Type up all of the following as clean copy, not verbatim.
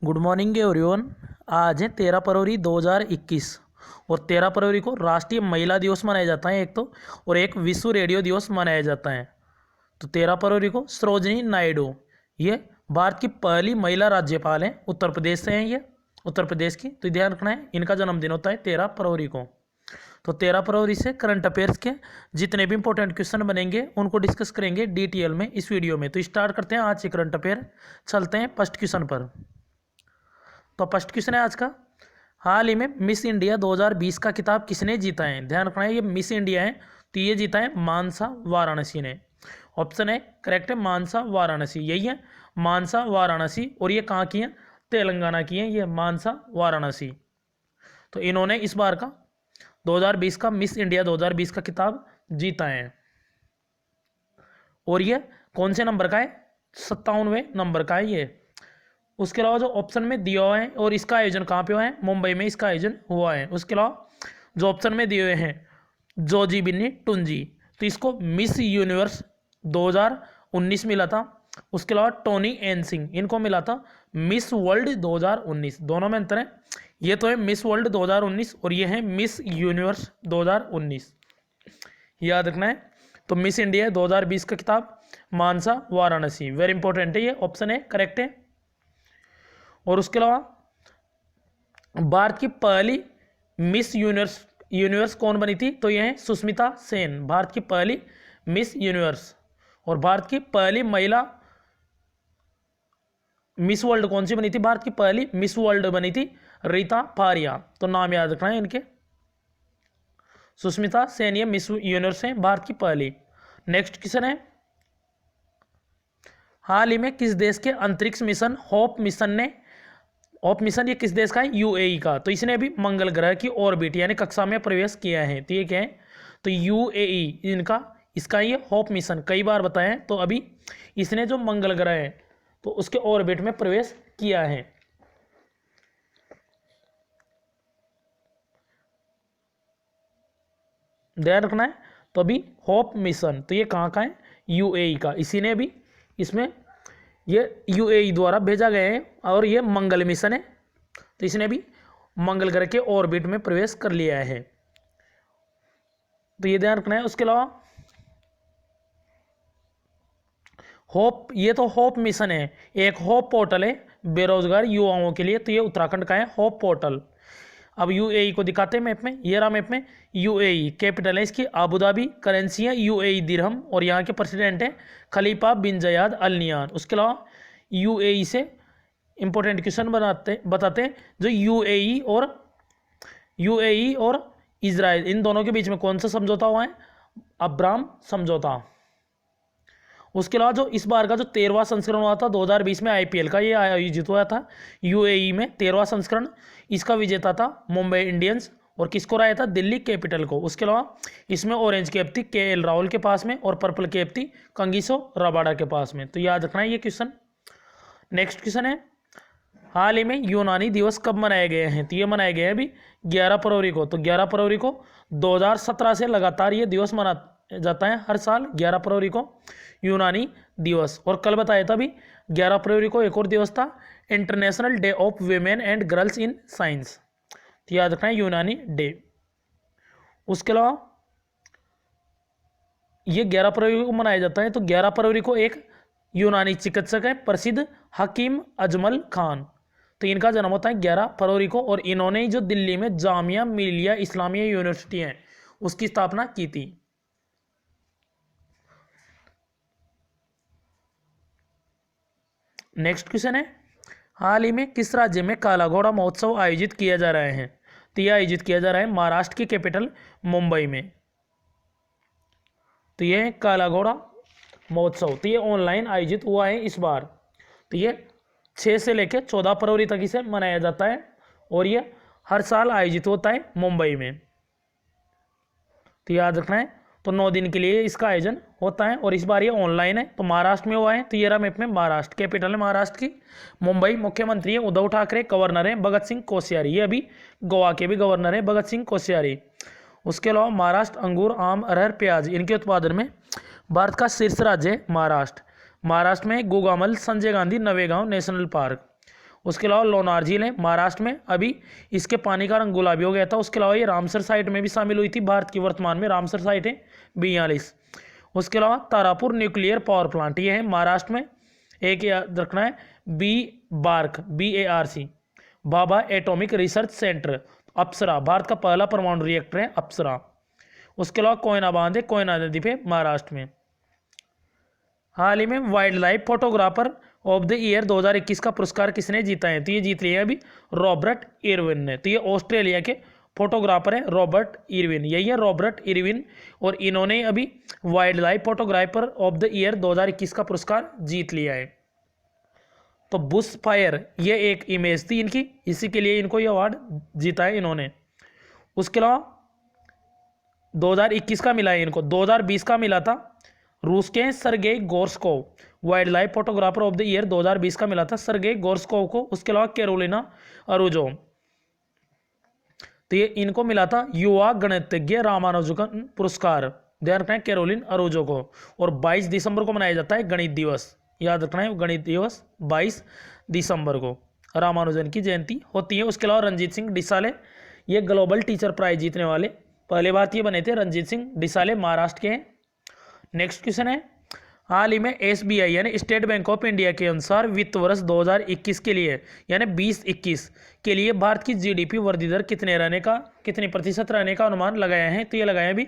Good morning everyone. आज है 13 फरवरी 2021 और 13 फरवरी को राष्ट्रीय महिला दिवस मनाया जाता है एक तो, और एक विश्व रेडियो दिवस मनाया जाता है। तो 13 फरवरी को सरोजनी नायडू, ये भारत की पहली महिला राज्यपाल हैं, उत्तर प्रदेश से हैं ये, उत्तर प्रदेश की। तो ध्यान रखना है, इनका जन्मदिन होता है 13 फरवरी को। तो 13 फरवरी से करंट अफेयर्स के जितने भी इंपॉर्टेंट क्वेश्चन बनेंगे उनको डिस्कस करेंगे डिटेल में इस वीडियो में। तो स्टार्ट करते हैं आज से करंट अफेयर। चलते हैं फर्स्ट क्वेश्चन पर। तो फर्स्ट क्वेश्चन है आज का, हाल ही में मिस इंडिया 2020 का खिताब किसने जीता है? ध्यान रखना है, ये मिस इंडिया है तो ये जीता है मानसा वाराणसी ने। ऑप्शन है करेक्ट है, मानसा वाराणसी, यही है मानसा वाराणसी। और ये कहाँ की है? तेलंगाना की है ये मानसा वाराणसी। तो इन्होंने इस बार का 2020 का मिस इंडिया 2020 का खिताब जीता है। और ये कौन से नंबर का है? 57वें नंबर का है ये। उसके अलावा जो ऑप्शन में दिया हुआ है, और इसका आयोजन कहाँ पे हुआ है? मुंबई में इसका आयोजन हुआ है। उसके अलावा जो ऑप्शन में दिए हुए हैं जोजी बिन्नी टुंजी, तो इसको मिस यूनिवर्स 2019 मिला था। उसके अलावा टोनी एन सिंह, इनको मिला था मिस वर्ल्ड 2019। दोनों में अंतर है, ये तो है मिस वर्ल्ड 2019 और ये है मिस यूनिवर्स 2019, याद रखना है। तो मिस इंडिया 2020 का खिताब मानसा वाराणसी, वेरी इंपॉर्टेंट है ये, ऑप्शन है करेक्ट है। और उसके अलावा भारत की पहली मिस यूनिवर्स कौन बनी थी? तो यह है सुष्मिता सेन, भारत की पहली मिस यूनिवर्स। और भारत की पहली महिला मिस वर्ल्ड कौन सी बनी थी? भारत की पहली मिस वर्ल्ड बनी थी रीता फारिया। तो नाम याद रखना है इनके, सुष्मिता सेन ये मिस यूनिवर्स है भारत की पहली। नेक्स्ट क्वेश्चन है, हाल ही में किस देश के अंतरिक्ष मिशन होप मिशन ये किस देश का है? यूएई का। तो इसने अभी मंगल ग्रह की ऑर्बिट यानी कक्षा में प्रवेश किया है। तो ये क्या है? तो यूएई इनका इसका ये होप मिशन, कई बार बताया है। तो अभी इसने जो मंगल ग्रह है तो उसके ऑर्बिट में प्रवेश किया है। ध्यान रखना है। तो अभी होप मिशन तो ये कहाँ का है? यूएई का। इसी ने भी इसमें ये यूएई द्वारा भेजा गया है और ये मंगल मिशन है, तो इसने भी मंगल ग्रह के ऑर्बिट में प्रवेश कर लिया है। तो ये ध्यान रखना है। उसके अलावा होप, ये तो होप मिशन है, एक होप पोर्टल है बेरोजगार युवाओं के लिए। तो ये उत्तराखंड का है होप पोर्टल। अब यूएई को दिखाते हैं मैप में, ये रहा मैप में यूएई, कैपिटल है इसकी अबू धाबी, करेंसी है यूएई दिरहम, और यहाँ के प्रेसिडेंट है खलीफा बिन जयाद अल नियान। उसके अलावा यूएई से इंपॉर्टेंट क्वेश्चन बताते हैं, जो यूएई और इजराइल इन दोनों के बीच में कौन सा समझौता हुआ है? अब्राम समझौता। उसके अलावा जो इस बार का जो 13वां संस्करण हुआ था 2020 में आईपीएल का, ये आयोजित हुआ था यूएई में 13वां संस्करण। इसका विजेता था मुंबई इंडियंस, और किसको रहा था? दिल्ली कैपिटल को। उसके अलावा इसमें ऑरेंज कैप थी केएल राहुल के पास में, और पर्पल कैप थी कंगिसो रबाडा के पास में। तो याद रखना है ये क्वेश्चन। नेक्स्ट क्वेश्चन है, हाल ही में यूनानी दिवस कब मनाए गए हैं? तो ये मनाए गए हैं अभी 11 फरवरी को। तो 11 फरवरी को 2017 से लगातार ये दिवस मना जाता है, हर साल 11 फरवरी को यूनानी दिवस। और कल बताया था अभी 11 फरवरी को एक और दिवस था, international day of women and girls in science. तो याद रखना है यूनानी डे। उसके अलावा ये 11 फरवरी को मनाया जाता है। तो 11 फरवरी को एक यूनानी चिकित्सक है प्रसिद्ध हकीम अजमल खान, तो इनका जन्म होता है 11 फरवरी को, और इन्होंने जो दिल्ली में जामिया मिलिया इस्लामिया यूनिवर्सिटी है उसकी स्थापना की थी। नेक्स्ट क्वेश्चन है, हाल ही में किस राज्य में काला घोड़ा महोत्सव आयोजित किया जा रहा है? तो यह आयोजित किया जा रहा है महाराष्ट्र की कैपिटल मुंबई में। तो यह काला घोड़ा महोत्सव, तो ये ऑनलाइन आयोजित हुआ है इस बार। तो ये 6 से लेकर 14 फरवरी तक इसे मनाया जाता है, और ये हर साल आयोजित होता है मुंबई में। तो याद रखना है। तो 9 दिन के लिए इसका आयोजन होता है, और इस बार ये ऑनलाइन है। तो महाराष्ट्र में हुआ है। तो ये रहा मैप में महाराष्ट्र, कैपिटल है महाराष्ट्र की मुंबई, मुख्यमंत्री है उद्धव ठाकरे, गवर्नर है भगत सिंह कोश्यारी, ये अभी गोवा के भी गवर्नर है भगत सिंह कोश्यारी। उसके अलावा महाराष्ट्र अंगूर, आम, अरहर, प्याज इनके उत्पादन में भारत का शीर्ष राज्य है महाराष्ट्र। महाराष्ट्र में गुगामल, संजय गांधी नवेगांव नेशनल पार्क। उसके अलावा लोनार झील है महाराष्ट्र में, अभी इसके पानी का रंग गुलाबी हो गया था। उसके अलावा ये रामसर साइट में भी शामिल हुई थी, भारत की वर्तमान में रामसर साइट है 42। उसके अलावा तारापुर न्यूक्लियर पावर प्लांट ये है महाराष्ट्र में, एक याद रखना है BARC Bhabha atomic research centre. Apsara Bharat का पहला परमाणु रिएक्टर है अप्सरा। उसके अलावा कोयना बांध है कोयना नदी पे महाराष्ट्र में। हाल ही में wild life photographer of the year 2021 का पुरस्कार किसने जीता है? तो ये जीत लिया अभी रॉबर्ट इरविन ने। तो ये ऑस्ट्रेलिया के फोटोग्राफर है रॉबर्ट इरविन, यही है रॉबर्ट इरविन, और इन्होंने अभी wild life photographer of the year 2021 का पुरस्कार जीत लिया है। तो बुश फायर ये एक इमेज थी इनकी, इसी के लिए इनको ये अवार्ड जीता है इन्होंने। उसके अलावा 2021 का मिला है इनको, 2020 का मिला था रूस के Sergey Gorshkov, wildlife photographer of the year 2020 का मिला था सरगेई गोर्स्कोव को। उसके अलावा कैरोलिना अरुजो, तो ये इनको मिला था युवा गणितज्ञ रामानुजन पुरस्कार, ध्यान रखना है कैरोलिन अरुजो को। और 22 दिसंबर को मनाया जाता है गणित दिवस, याद रखना है गणित दिवस 22 दिसंबर को रामानुजन की जयंती होती है। उसके अलावा रंजीत सिंह डिसाले ये ग्लोबल टीचर प्राइज जीतने वाले पहले भारतीय बने थे, रंजीत सिंह डिसाले महाराष्ट्र के हैं। नेक्स्ट क्वेश्चन है, हाल ही में SBI यानी स्टेट बैंक ऑफ इंडिया के अनुसार वित्त वर्ष 2021 के लिए यानी 2021 के लिए भारत की GDP वृद्धि दर कितने प्रतिशत रहने का अनुमान लगाया है? तो ये लगाया भी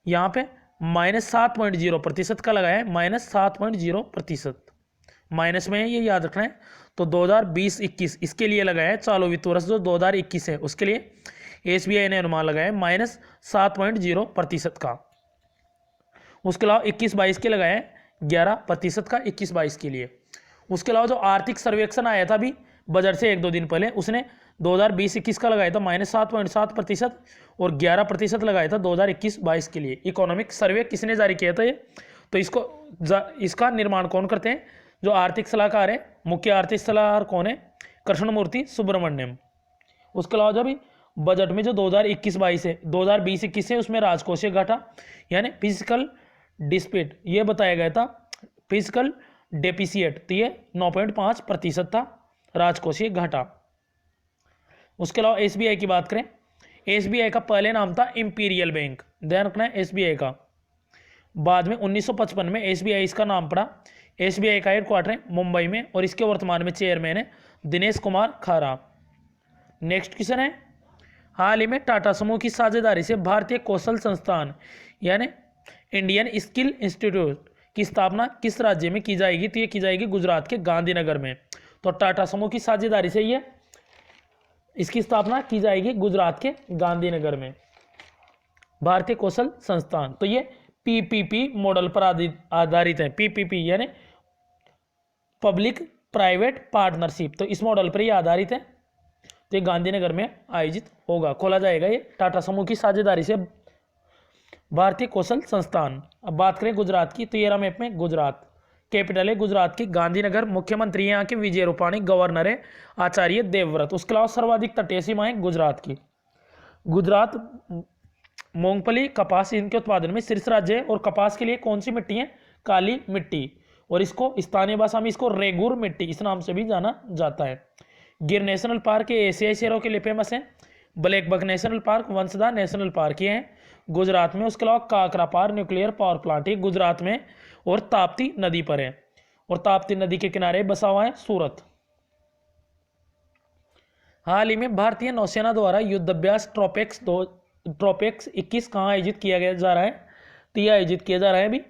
यहाँ पे -7.0% का लगाया है, -7.0%, माइनस में है ये याद रखना है। तो 2020-21 इसके लिए लगाया है, चालू वित्त वर्ष जो 2021 है उसके लिए SBI ने अनुमान लगाया है -7.0% का। उसके अलावा 21-22 के लगाए 11% का 21-22 के लिए। उसके अलावा जो आर्थिक सर्वेक्षण आया था अभी बजट से 1-2 दिन पहले, उसने 2020-21 का लगाया था -7.7% और 11% लगाया था 2021-22 के लिए। इकोनॉमिक सर्वे किसने जारी किया था ये? तो इसका निर्माण कौन करते हैं? जो आर्थिक सलाहकार है, मुख्य आर्थिक सलाहकार कौन है? कृष्णमूर्ति सुब्रमण्यम। उसके अलावा जब बजट में जो 2021-22 है 2020-21 है उसमें राजकोषीय घाटा यानी फिजिकल डिस्प्यूट ये बताया गया था, फिजिकल डेफिसिट, तो ये 9.5% था राजकोषीय घाटा। उसके अलावा SBI की बात करें, SBI का पहले नाम था इंपीरियल बैंक, ध्यान रखना है SBI का। बाद में 1955 में SBI इसका नाम पड़ा। SBI का हेडक्वार्टर है मुंबई में और इसके वर्तमान में चेयरमैन है दिनेश कुमार खारा। नेक्स्ट क्वेश्चन है, हाल ही में टाटा समूह की साझेदारी से भारतीय कौशल संस्थान यानी इंडियन स्किल इंस्टीट्यूट की स्थापना किस राज्य में की जाएगी? तो ये की जाएगी गुजरात के गांधीनगर में। तो टाटा समूह की साझेदारी से ये इसकी स्थापना की जाएगी गुजरात के गांधीनगर में, भारतीय कौशल संस्थान। तो ये PPP मॉडल पर आधारित है, PPP यानी पब्लिक प्राइवेट पार्टनरशिप, तो इस मॉडल पर ये आधारित है। तो ये गांधीनगर में आयोजित होगा, खोला जाएगा ये टाटा समूह की साझेदारी से भारतीय कौशल संस्थान। अब बात करें गुजरात की, तो ये रहा मैप में गुजरात, कैपिटल है गुजरात की गांधीनगर, मुख्यमंत्री यहाँ के विजय रूपाणी, गवर्नर है आचार्य देवव्रत। उसके अलावा सर्वाधिक तटीय सीमा है गुजरात की। गुजरात मूंगफली कपास इनके उत्पादन में शीर्ष राज्य है। और कपास के लिए कौन सी मिट्टी है? काली मिट्टी, और इसको स्थानीय भाषा में इसको रेगुर मिट्टी इस नाम से भी जाना जाता है। गिर नेशनल पार्क ये एशियाई शेरों के लिए फेमस है। Blackbuck national park Vanshada national park ये हैं गुजरात में। उसके अलावा काकरापार न्यूक्लियर पावर प्लांट ये गुजरात में और ताप्ती नदी पर है, और ताप्ती नदी के किनारे बसा हुआ है सूरत। हाल ही में भारतीय नौसेना द्वारा युद्धाभ्यास ट्रोपेक्स 21 कहाँ आयोजित किया जा रहा है? तो यह आयोजित किया जा रहा है अभी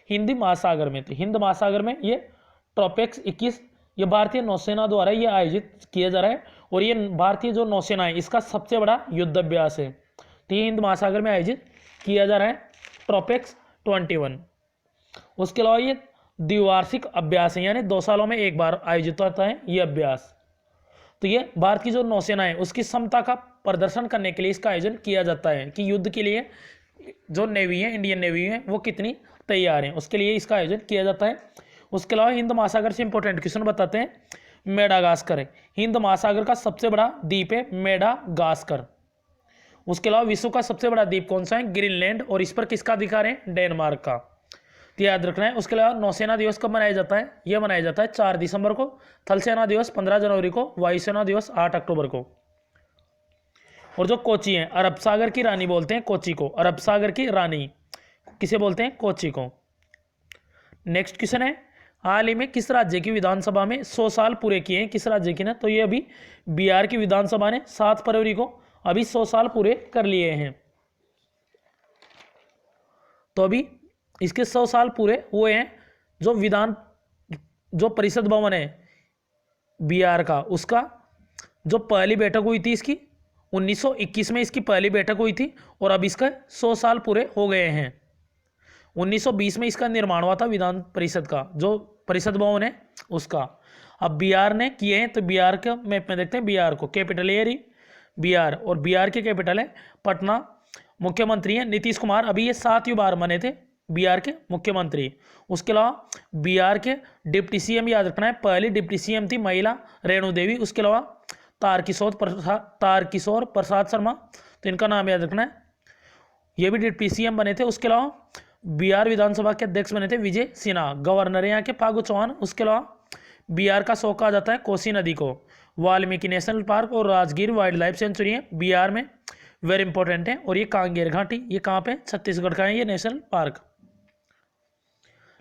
हिंद महासागर में। तो हिंद महासागर में ये ट्रोपेक्स 21 ये भारतीय नौसेना द्वारा ये आयोजित किया जा रहा है, और ये भारतीय जो नौसेना है इसका सबसे बड़ा युद्धाभ्यास है। तो ये हिंद महासागर में आयोजित किया जा रहा है ट्रोपेक्स 21। उसके अलावा ये द्विवार्षिक अभ्यास है यानी 2 सालों में एक बार आयोजित होता है ये अभ्यास। तो ये भारत की जो नौसेना है उसकी क्षमता का प्रदर्शन करने के लिए इसका आयोजन किया जाता है कि युद्ध के लिए जो नेवी है, इंडियन नेवी है, वो कितनी तैयार है, उसके लिए इसका आयोजन किया जाता है। उसके अलावा हिंद महासागर से इंपॉर्टेंट क्वेश्चन बताते हैं। मेडागास्कर है हिंद महासागर का सबसे बड़ा द्वीप है मेडागास्कर। उसके अलावा विश्व का सबसे बड़ा द्वीप कौन सा है? ग्रीनलैंड, और इस पर किसका अधिकार है? डेनमार्क का। तो याद रखना है। उसके अलावा नौसेना दिवस कब मनाया जाता है? यह मनाया जाता है 4 दिसंबर को, थल सेना दिवस 15 जनवरी को, वायुसेना दिवस 8 अक्टूबर को। और जो कोची है, अरब सागर की रानी बोलते हैं कोची को, अरब सागर की रानी किसे बोलते हैं? कोची को। नेक्स्ट क्वेश्चन है, हाल ही में किस राज्य की विधानसभा में 100 साल पूरे किए हैं? किस राज्य की ना? तो ये अभी बिहार की विधानसभा ने 7 फरवरी को अभी 100 साल पूरे कर लिए हैं। तो अभी इसके 100 साल पूरे हुए हैं। जो परिषद भवन है बिहार का, उसका जो पहली बैठक हुई थी इसकी 1921 में इसकी पहली बैठक हुई थी, और अब इसका 100 साल पूरे हो गए हैं। 1920 में इसका निर्माण हुआ था विधान परिषद का, जो परिषद भवन है उसका। अब बिहार ने किए हैं, तो बिहार का मैप में देखते हैं। बिहार को कैपिटल एरी बिहार, और बिहार की कैपिटल है पटना। मुख्यमंत्री हैं नीतीश कुमार, अभी ये 7वीं बार बने थे बिहार के मुख्यमंत्री। उसके अलावा बिहार के डिप्टी सीएम याद रखना है, पहली डिप्टी सीएम थी महिला रेणु देवी। उसके अलावा तारकिशोर प्रसाद शर्मा, तो इनका नाम याद रखना है, ये भी डिप्टी सीएम बने थे। उसके अलावा बिहार विधानसभा के अध्यक्ष बने थे विजय सिन्हा, गवर्नर है यहाँ के फागू चौहान। उसके अलावा बिहार का शौक कहा जाता है कोसी नदी को। वाल्मीकि नेशनल पार्क और राजगीर वाइल्ड लाइफ सेंचुरी है बिहार में, वेरी इंपॉर्टेंट है। और ये कांगेर घाटी, ये कहाँ पे? छत्तीसगढ़ का है ये नेशनल पार्क।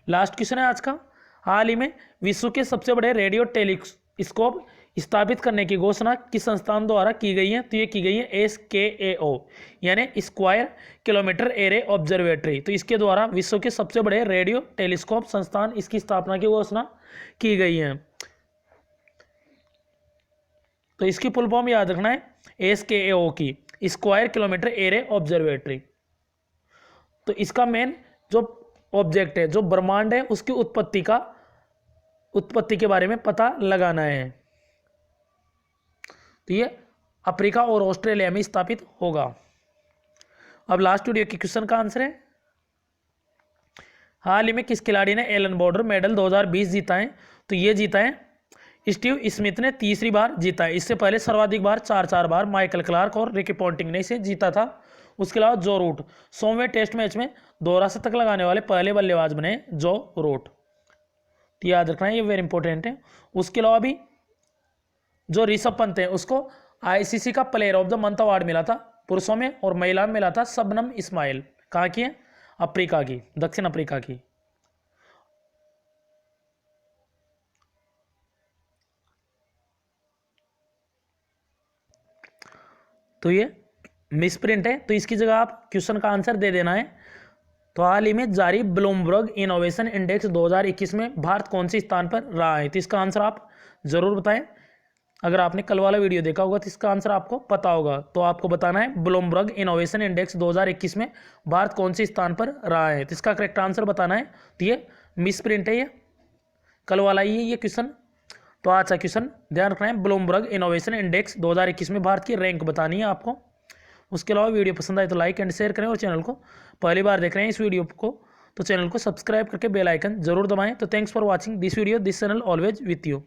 लास्ट क्वेश्चन है आज का, हाल ही में विश्व के सबसे बड़े रेडियो टेलीस्कोप स्थापित करने की घोषणा किस संस्थान द्वारा की गई है? तो ये की गई है SKAO, यानी स्क्वायर किलोमीटर एरे ऑब्जर्वेटरी। तो इसके द्वारा विश्व के सबसे बड़े रेडियो टेलीस्कोप संस्थान, इसकी स्थापना की घोषणा की गई है। तो इसकी फुल फॉर्म याद रखना है SKAO की, स्क्वायर किलोमीटर एरे ऑब्जर्वेटरी। तो इसका मेन जो ऑब्जेक्ट है, जो ब्रह्मांड है, उसकी उत्पत्ति के बारे में पता लगाना है। तो ये अफ्रीका और ऑस्ट्रेलिया में स्थापित होगा। अब लास्ट वीडियो के क्वेश्चन का आंसर है, हाल ही में किस खिलाड़ी ने एलन बॉर्डर मेडल 2020 जीता है? तो ये जीता है स्टीव स्मिथ ने, तीसरी बार जीता है। इससे पहले सर्वाधिक बार 4 बार माइकल क्लार्क और रिकी पॉन्टिंग ने इसे जीता था। उसके अलावा जो रूट 100वें टेस्ट मैच में दोहरा शतक लगाने वाले पहले बल्लेबाज बने जो रूट, तो याद रखना है, ये वेरी इंपॉर्टेंट है। उसके अलावा भी जो ऋषभ पंत है, उसको ICC का player of the month award मिला था पुरुषों में, और महिला में मिला था शबनम इस्माइल। कहाँ की है? अफ्रीका की, दक्षिण अफ्रीका की। तो ये मिसप्रिंट है, तो इसकी जगह आप क्वेश्चन का आंसर दे देना है। तो हाल ही में जारी ब्लूमबर्ग इनोवेशन इंडेक्स 2021 में भारत कौन से स्थान पर रहा है? तो इसका आंसर आप जरूर बताएं। अगर आपने कल वाला वीडियो देखा होगा तो इसका आंसर आपको पता होगा। तो आपको बताना है ब्लूमबर्ग इनोवेशन इंडेक्स 2021 में भारत कौन से स्थान पर रहा है। तो इसका करेक्ट आंसर बताना है। तो ये मिसप्रिंट है, ये कल वाला ही है ये क्वेश्चन। तो आज का क्वेश्चन ध्यान रखना है, ब्लूमबर्ग इनोवेशन इंडेक्स 2021 में भारत की रैंक बतानी है आपको। उसके अलावा वीडियो पसंद आए तो लाइक एंड शेयर करें, और चैनल को पहली बार देख रहे हैं इस वीडियो को तो चैनल को सब्सक्राइब करके बेल आइकन जरूर दबाएं। तो thanks for watching this video, this channel always with you.